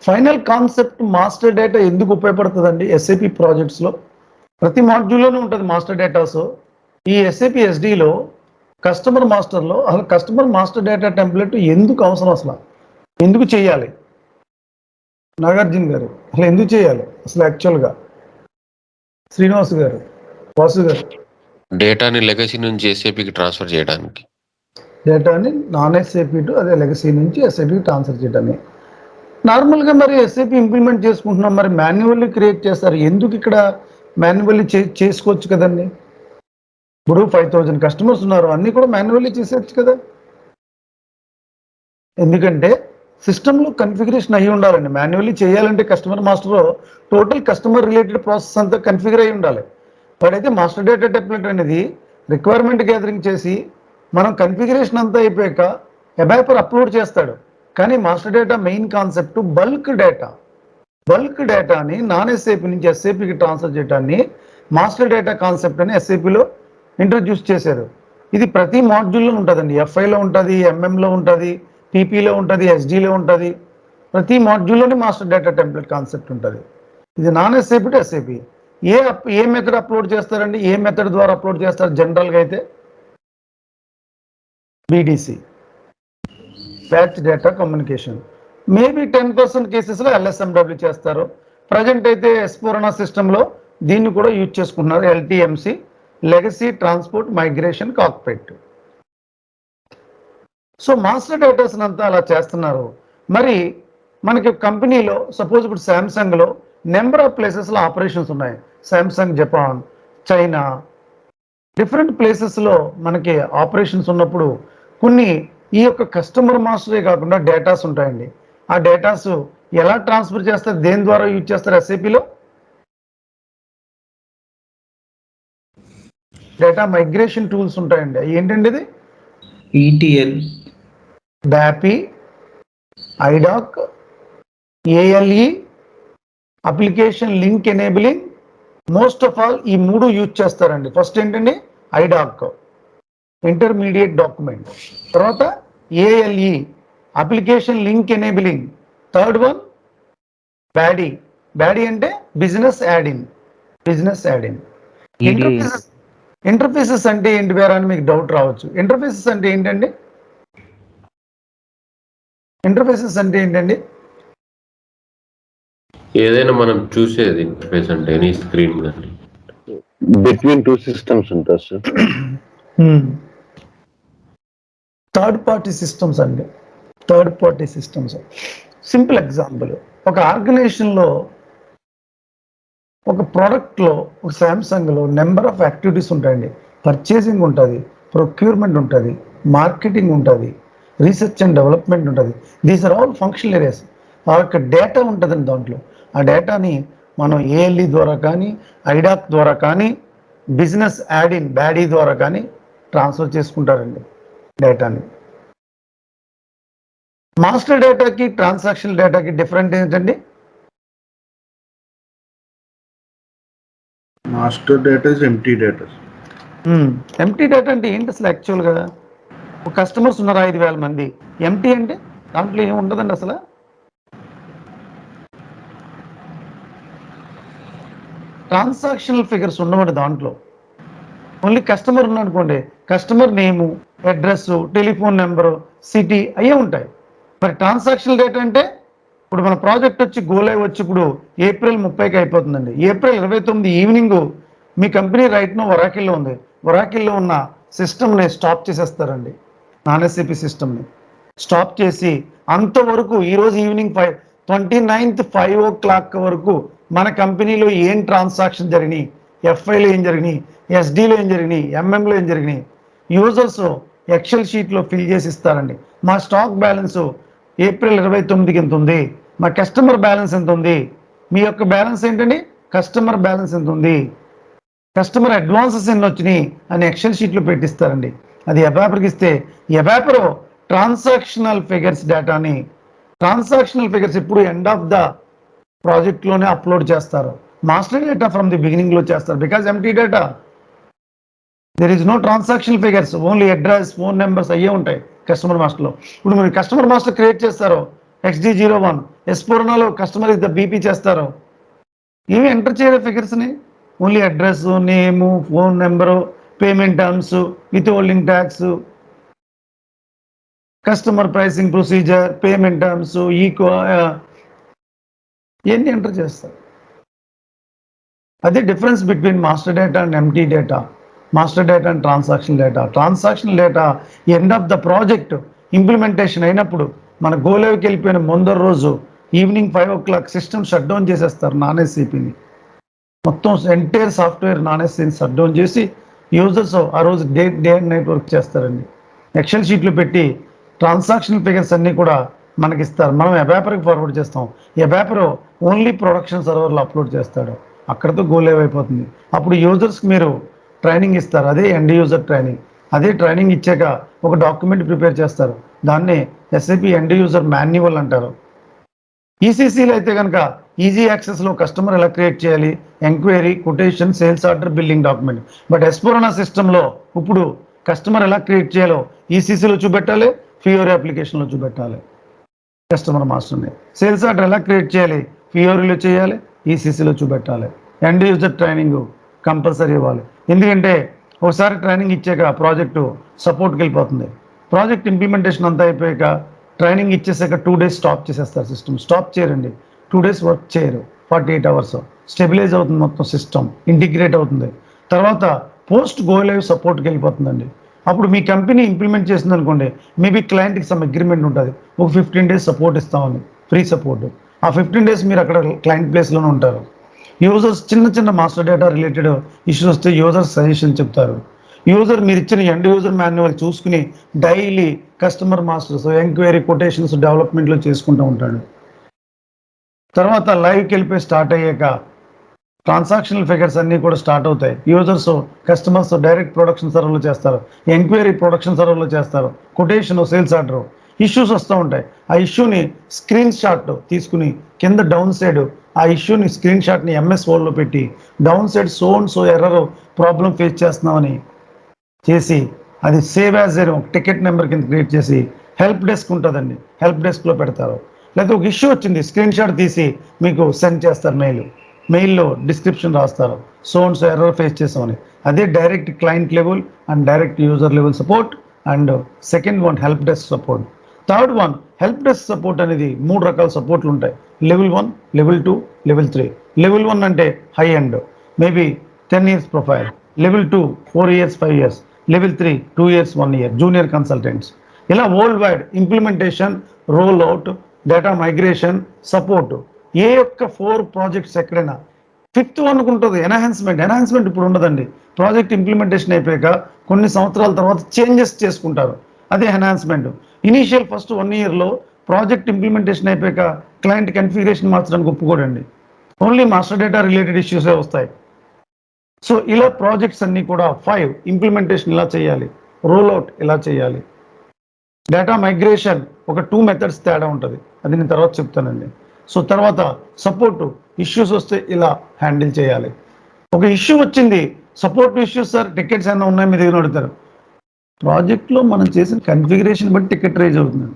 Final concept master data ఎందుకు ఉపయోగపడుతుందండి SAP ప్రాజెక్ట్స్లో? ప్రతి మాడ్యూల్లోనే ఉంటుంది మాస్టర్ డేటాస్. ఈ ఎస్ఏపి ఎస్డిలో కస్టమర్ మాస్టర్లో అసలు కస్టమర్ మాస్టర్ డేటా టెంప్లెట్ ఎందుకు అవసరం? అసలు ఎందుకు చేయాలి నాగార్జున గారు? అసలు ఎందుకు చేయాలి అసలు యాక్చువల్గా? శ్రీనివాస్ గారు, వాసు గారు. డేటాని లెగసీ నుంచి ఎస్ఏపికి ట్రాన్స్ఫర్ చేయడానికి. డేటాని నాన్ ఎస్ఏపి టు అదే లెగసీ నుంచి ఎస్ఏపికి ట్రాన్స్ఫర్ చేయడానికి. నార్మల్గా మరి ఎస్ఏపి ఇంప్లిమెంట్ చేసుకుంటున్నాం, మరి మాన్యువల్లీ క్రియేట్ చేస్తారు. ఎందుకు ఇక్కడ మాన్యువల్లీ చేసుకోవచ్చు కదండి? ఇప్పుడు 5000 కస్టమర్స్ ఉన్నారు, అన్నీ కూడా మాన్యువల్లీ చేసేయచ్చు కదా. ఎందుకంటే సిస్టంలో కన్ఫిగరేషన్ అయ్యి ఉండాలండి. మాన్యువల్లీ చేయాలంటే కస్టమర్ మాస్టర్లో టోటల్ కస్టమర్ రిలేటెడ్ ప్రాసెస్ అంతా కన్ఫిగర్ అయ్యి ఉండాలి. వాడైతే మాస్టర్ డేటా టెంప్లెట్ అనేది రిక్వైర్మెంట్ గ్యాదరింగ్ చేసి మనం కన్ఫిగరేషన్ అంతా అయిపోయాక ఎబాపర్ అప్లోడ్ చేస్తాడు. కానీ master data main concept bulk data. Bulk డేటాని నాన్ ఎస్ఏపి నుంచి ఎస్ఏపికి ట్రాన్స్ఫర్ చేయడాన్ని మాస్టర్ డేటా కాన్సెప్ట్ అని ఎస్ఏపిలో ఇంట్రడ్యూస్ చేశారు. ఇది ప్రతి మాడ్యూల్లో ఉంటుందండి. ఎఫ్ఐలో ఉంటుంది, ఎంఎంలో ఉంటుంది, పీపీలో ఉంటుంది, ఎస్డీలో ఉంటుంది. ప్రతి మాడ్యూల్లోనే మాస్టర్ డేటా టెంప్లెట్ కాన్సెప్ట్ ఉంటుంది. ఇది non SAP to SAP. A method upload చేస్తారండి? ఏ మెథడ్ ద్వారా అప్లోడ్ చేస్తారు జనరల్గా అయితే? BDC, batch data communication. Maybe 10% కేసెస్లో ఎల్ఎస్ఎండబ్ల్యూ చేస్తారు. ప్రజెంట్ అయితే S4 HANA సిస్టంలో దీన్ని కూడా యూజ్ చేసుకుంటున్నారు, LTMC, legacy transport migration cockpit. So master datas అంతా అలా చేస్తున్నారు. మరి మనకి కంపెనీలో సపోజ్ ఇప్పుడు శాంసంగ్లో నెంబర్ ఆఫ్ ప్లేసెస్లో ఆపరేషన్స్ ఉన్నాయి. శాంసంగ్ జపాన్, చైనా, డిఫరెంట్ ప్లేసెస్లో మనకి ఆపరేషన్స్ ఉన్నప్పుడు కొన్ని ఈ యొక్క కస్టమర్ మాస్టరే కాకుండా డేటాస్ ఉంటాయండి. ఆ డేటాస్ ఎలా ట్రాన్స్ఫర్ చేస్తారు? దేని ద్వారా యూజ్ చేస్తారు? ఎస్ఏపిలో డేటా మైగ్రేషన్ టూల్స్ ఉంటాయండి. ఏంటండి ఇది? ETL, BAPI, IDoc, ALE, application link enabling. Most of all ఈ మూడు యూజ్ చేస్తారండి. ఫస్ట్ ఏంటండి? IDoc, intermediate document. తర్వాత ALE, application link enabling. Third one BADI. BADI అంటే బిజినెస్ యాడ్-ఇన్. ఇంటర్ఫేసెస్ అంటే ఏంటి వేరే అని మీకు డౌట్ రావచ్చు. ఇంటర్ఫేసెస్ అంటే ఏంటండి? ఏదైనా మనం చూసేది ఇంటర్ఫేస్ అంటే ఎనీ స్క్రీన్ కానీ బిట్వీన్ టూ సిస్టమ్స్ ఉంటుంది sir. Third party systems. Simple example, ఒక ఆర్గనైజేషన్లో ఒక ప్రోడక్ట్లో, ఒక శాంసంగ్లో నెంబర్ ఆఫ్ యాక్టివిటీస్ ఉంటాయండి. పర్చేసింగ్ ఉంటుంది, ప్రొక్యూర్మెంట్ ఉంటుంది, మార్కెటింగ్ ఉంటుంది, రీసెర్చ్ అండ్ డెవలప్మెంట్ ఉంటుంది. These are all functional areas. ఆ యొక్క డేటా ఉంటుందండి దాంట్లో. ఆ డేటాని మనం ఏఎల్ఈ ద్వారా కానీ, ఐడాక్ ద్వారా కానీ, బిజినెస్ యాడ్-ఇన్ బ్యాడీ ద్వారా కానీ ట్రాన్స్ఫర్ చేసుకుంటారండి డేటాని. మాస్టర్ డేటాకి ట్రాన్సాక్షన్ డేటాకి డిఫరెంట్ ఏంటండి? Master data is empty data. Empty data అంటే ఏంటి అసలు యాక్చువల్గా? ఒక కస్టమర్స్ ఉన్నారు 5000 మంది. ఎంప్టీ అంటే దాంట్లో ఏమి ఉండదండి అసలు. ట్రాన్సాక్షనల్ ఫిగర్స్ ఉండవండి దాంట్లో. ఓన్లీ కస్టమర్ ఉన్నారనుకోండి, కస్టమర్ నేము, అడ్రస్, టెలిఫోన్ నెంబరు, సిటీ అయ్యే ఉంటాయి. మరి ట్రాన్సాక్షనల్ డేటా అంటే ఇప్పుడు మన ప్రాజెక్ట్ వచ్చి గోలైవ్ వచ్చి ఇప్పుడు ఏప్రిల్ 30కి అయిపోతుందండి. ఏప్రిల్ 29 ఈవినింగ్ మీ కంపెనీ రైట్నో ఒరాకిల్లో ఉంది. ఒరాకిల్లో ఉన్న సిస్టమ్ని స్టాప్ చేసేస్తారండి. నాన్ ఎస్ఏపి సిస్టమ్ని స్టాప్ చేసి అంతవరకు ఈరోజు ఈవినింగ్ 29th 5 o'clock వరకు మన కంపెనీలో ఏం ట్రాన్సాక్షన్ జరిగినాయి, ఎఫ్ఐలో ఏం జరిగినాయి, ఎస్డీలో ఏం జరిగినాయి, ఎంఎంలో ఏం జరిగినాయి, యూజర్స్ ఎక్సెల్ షీట్లో ఫిల్ చేసి ఇస్తారండి. మా స్టాక్ బ్యాలెన్స్ ఏప్రిల్ 29కి ఎంత ఉంది, మా కస్టమర్ బ్యాలెన్స్ ఎంత ఉంది, మీ యొక్క బ్యాలెన్స్ ఏంటండి, కస్టమర్ బ్యాలెన్స్ ఎంత ఉంది, కస్టమర్ అడ్వాన్సెస్ ఎన్ని వచ్చినాయి అని ఎక్సెల్ షీట్లో పెట్టిస్తారండి. అది ఎబాపర్కి ఇస్తే ఎబాపర్ ట్రాన్సాక్షనల్ ఫిగర్స్ డేటాని, ట్రాన్సాక్షనల్ ఫిగర్స్ ఇప్పుడు ఎండ్ ఆఫ్ ద ప్రాజెక్ట్లోనే అప్లోడ్ చేస్తారు. మాస్టర్ డేటా ఫ్రమ్ ది బిగినింగ్లో చేస్తారు. Because empty data, there is no transactional figures, only address, phone numbers అయ్యే ఉంటాయి కస్టమర్ మాస్టర్లో. ఇప్పుడు మీరు కస్టమర్ మాస్టర్ క్రియేట్ చేస్తారో XD01 S4HANAలో కస్టమర్ ఇస్ ద బీపీ చేస్తారు. ఇవి ఎంటర్ చేయరు ఫిగర్స్ని. Only address, name, phone number, payment terms, withholding tax, customer pricing procedure, payment terms, ఇవన్నీ ఎంటర్ చేస్తారు. అదే difference between master data and ఎంటీ data. Master data and transaction data. Transaction data end of the project implementation అయినప్పుడు మన గోలేవ్కి వెళ్ళిపోయిన ముందర రోజు evening 5 o'clock system shut down చేసేస్తారు నాన్ ఎస్సీపీని. మొత్తం entire software non ఎస్సీని shut down చేసి యూజర్స్ ఆ రోజు డే అండ్ నైట్ వర్క్ చేస్తారండి. ఎక్సెల్ షీట్లు పెట్టి ట్రాన్సాక్షన్ ఫిగర్స్ అన్నీ కూడా మనకి ఇస్తారు. మనం ఎబాపర్కి ఫార్వర్డ్ చేస్తాం. ఎబాపర్ ఓన్లీ ప్రొడక్షన్ సర్వర్లో అప్లోడ్ చేస్తాడు. అక్కడితో గోలేవ్ అయిపోతుంది. అప్పుడు యూజర్స్కి మీరు ట్రైనింగ్ ఇస్తారు. అదే ఎండ్ యూజర్ ట్రైనింగ్. అదే ట్రైనింగ్ ఇచ్చాక ఒక డాక్యుమెంట్ ప్రిపేర్ చేస్తారు. దాన్నే ఎస్ఏపి ఎండ్ యూజర్ మాన్యువల్ అంటారు. ఈసీసీలో అయితే కనుక ఈజీ యాక్సెస్లో కస్టమర్ ఎలా క్రియేట్ చేయాలి, enquiry, quotation, sales order, billing document. But S4HANA సిస్టంలో ఇప్పుడు కస్టమర్ ఎలా క్రియేట్ చేయాలో ఈసీసీలో చూపెట్టాలి, ఫియోరీ అప్లికేషన్లో చూపెట్టాలి కస్టమర్ మాస్టర్ని. సేల్స్ ఆర్డర్ ఎలా క్రియేట్ చేయాలి, ఫియోరీలో చేయాలి, ఈసీసీలో చూపెట్టాలి. ఎండ్ యూజర్ ట్రైనింగ్ కంపల్సరీ ఇవ్వాలి. ఎందుకంటే ఒకసారి ట్రైనింగ్ ఇచ్చాక ప్రాజెక్టు సపోర్ట్కి వెళ్ళిపోతుంది. ప్రాజెక్ట్ ఇంప్లిమెంటేషన్ అంతా అయిపోయాక ట్రైనింగ్ ఇచ్చేసాక 2 days స్టాప్ చేసేస్తారు. సిస్టమ్ స్టాప్ చేయరండి. 2 days వర్క్ చేయరు. 48 hours స్టెబిలైజ్ అవుతుంది మొత్తం సిస్టమ్, ఇంటిగ్రేట్ అవుతుంది. తర్వాత పోస్ట్ గో లైవ్ సపోర్ట్కి వెళ్ళిపోతుందండి. అప్పుడు మీ కంపెనీ ఇంప్లిమెంట్ చేసింది అనుకోండి, మేబీ క్లయింట్కి సమ్ అగ్రిమెంట్ ఉంటుంది. ఒక 15 days సపోర్ట్ ఇస్తామని, ఫ్రీ సపోర్ట్. ఆ 15 days మీరు అక్కడ క్లయింట్ ప్లేస్లోనే ఉంటారు. యూజర్స్ చిన్న మాస్టర్ డేటా రిలేటెడ్ ఇష్యూస్ వస్తే యూజర్స్ సజెషన్ చెప్తారు. యూజర్ మీరు ఇచ్చిన ఎండ్ యూజర్ మాన్యువల్ చూసుకుని daily customer masters, enquiry, quotations డెవలప్మెంట్లో చేసుకుంటూ ఉంటాడు. తర్వాత లైవ్కి వెళ్ళిపోయి స్టార్ట్ అయ్యాక ట్రాన్సాక్షనల్ ఫిగర్స్ అన్నీ కూడా స్టార్ట్ అవుతాయి. యూజర్స్ కస్టమర్స్ డైరెక్ట్ ప్రొడక్షన్ సర్వర్లో చేస్తారు, ఎంక్వైరీ ప్రొడక్షన్ సర్వర్లో చేస్తారు, కొటేషన్ సేల్స్ ఆర్డర్. ఇష్యూస్ వస్తూ ఉంటాయి. ఆ ఇష్యూని స్క్రీన్ షాట్ తీసుకుని కింద డౌన్ సైడ్ ఆ ఇష్యూని స్క్రీన్ షాట్ని ఎంఎస్ వర్డ్లో పెట్టి down side so error problem face చేస్తున్నామని చేసి అది save as a ticket number కింద క్రియేట్ చేసి హెల్ప్ డెస్క్ ఉంటుందండి, హెల్ప్ డెస్క్లో పెడతారు. లేకపోతే ఒక ఇష్యూ వచ్చింది, స్క్రీన్ షాట్ తీసి మీకు సెండ్ చేస్తారు. మెయిల్లో డిస్క్రిప్షన్ రాస్తారు, సో ఎర్రర్ ఫేస్ చేసామని. అదే direct client level and direct user level support. And second one help desk support. Third one help desk support అనేది 3 రకాల సపోర్ట్లు ఉంటాయి. Level 1, level 2, level 3. లెవెల్ 1 అంటే high end, maybe 10 years profile. Level 2 4 years 5 years. Level 3 2 years 1 year junior consultants. ఇలా worldwide implementation, roll out, data migration, support. ఏ యొక్క 4 projects ఎక్కడైనా 5th వన్కి ఉంటుంది ఎన్హాన్స్మెంట్ ఇప్పుడు ఉండదండి. ప్రాజెక్ట్ ఇంప్లిమెంటేషన్ అయిపోయాక కొన్ని సంవత్సరాల తర్వాత చేంజెస్ చేసుకుంటారు, అదే ఎన్హాన్స్మెంట్. ఇనీషియల్ ఫస్ట్ 1 yearలో ప్రాజెక్ట్ ఇంప్లిమెంటేషన్ అయిపోయాక క్లయింట్ కన్ఫిగరేషన్ మార్చడానికి ఒప్పుకోడండి. ఓన్లీ మాస్టర్ డేటా రిలేటెడ్ ఇష్యూసే వస్తాయి. సో ఇలా ప్రాజెక్ట్స్ అన్నీ కూడా 5 ఇంప్లిమెంటేషన్ ఇలా చేయాలి, రోల్ అవుట్ ఇలా చేయాలి, డేటా మైగ్రేషన్ ఒక 2 methods తేడా ఉంటుంది, అది నేను తర్వాత చెప్తానండి. సో తర్వాత సపోర్ట్ ఇష్యూస్ వస్తే ఇలా హ్యాండిల్ చేయాలి. ఒక ఇష్యూ వచ్చింది, సపోర్ట్ ఇష్యూస్ సార్ టికెట్స్ ఏమైనా ఉన్నాయి మీ దగ్గర అడుగుతారు. ప్రాజెక్ట్లో మనం చేసిన కన్ఫిగరేషన్ బట్టి టికెట్ రైజ్ అవుతుంది,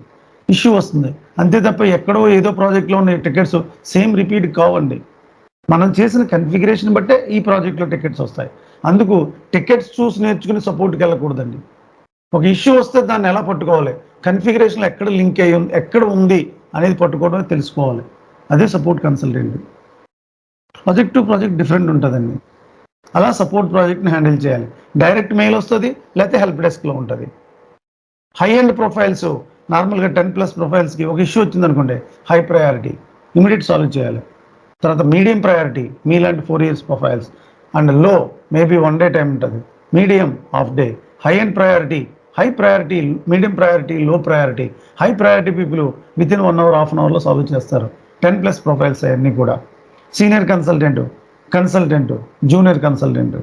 ఇష్యూ వస్తుంది అంతే తప్ప ఎక్కడో ఏదో ప్రాజెక్ట్లో ఉన్న టికెట్స్ సేమ్ రిపీట్ కావండి. మనం చేసిన కన్ఫిగరేషన్ బట్టే ఈ ప్రాజెక్ట్లో టికెట్స్ వస్తాయి. అందుకు టికెట్స్ చూసి నేర్చుకుని సపోర్ట్కి వెళ్ళకూడదండి. ఒక ఇష్యూ వస్తే దాన్ని ఎలా పట్టుకోవాలి, కన్ఫిగరేషన్లో ఎక్కడ లింక్ అయ్యి ఉంది, ఎక్కడ ఉంది అనేది పట్టుకోవడమే తెలుసుకోవాలి. అదే support consultant. Project to project different ఉంటుందండి. అలా సపోర్ట్ ప్రాజెక్ట్ని హ్యాండిల్ చేయాలి. డైరెక్ట్ మెయిల్ వస్తుంది, లేకపోతే హెల్ప్ డెస్క్లో ఉంటుంది. హై ఎండ్ ప్రొఫైల్స్ నార్మల్గా 10+ ప్రొఫైల్స్కి ఒక ఇష్యూ వచ్చింది అనుకోండి, హై ప్రయారిటీ ఇమీడియట్ సాల్వ్ చేయాలి. తర్వాత మీడియం ప్రయారిటీ మీలాంటి 4 years profiles. And low maybe 1 day time ఉంటుంది, medium half day. High end priority, high priority, medium priority, low priority. High priority people within 1 hour, half an అవర్లో solve చేస్తారు. 10+ profiles అవన్నీ కూడా. Senior consultant, junior consultant.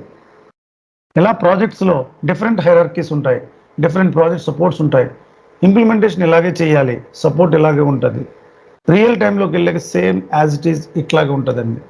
ఇలా ప్రాజెక్ట్స్లో different hierarchies ఉంటాయి, different project supports ఉంటాయి. Implementation ఇలాగే చేయాలి, సపోర్ట్ ఇలాగే ఉంటుంది. రియల్ టైంలోకి వెళ్ళాక సేమ్ యాజ్ ఇట్ ఈజ్ ఇట్లాగే ఉంటుందండి.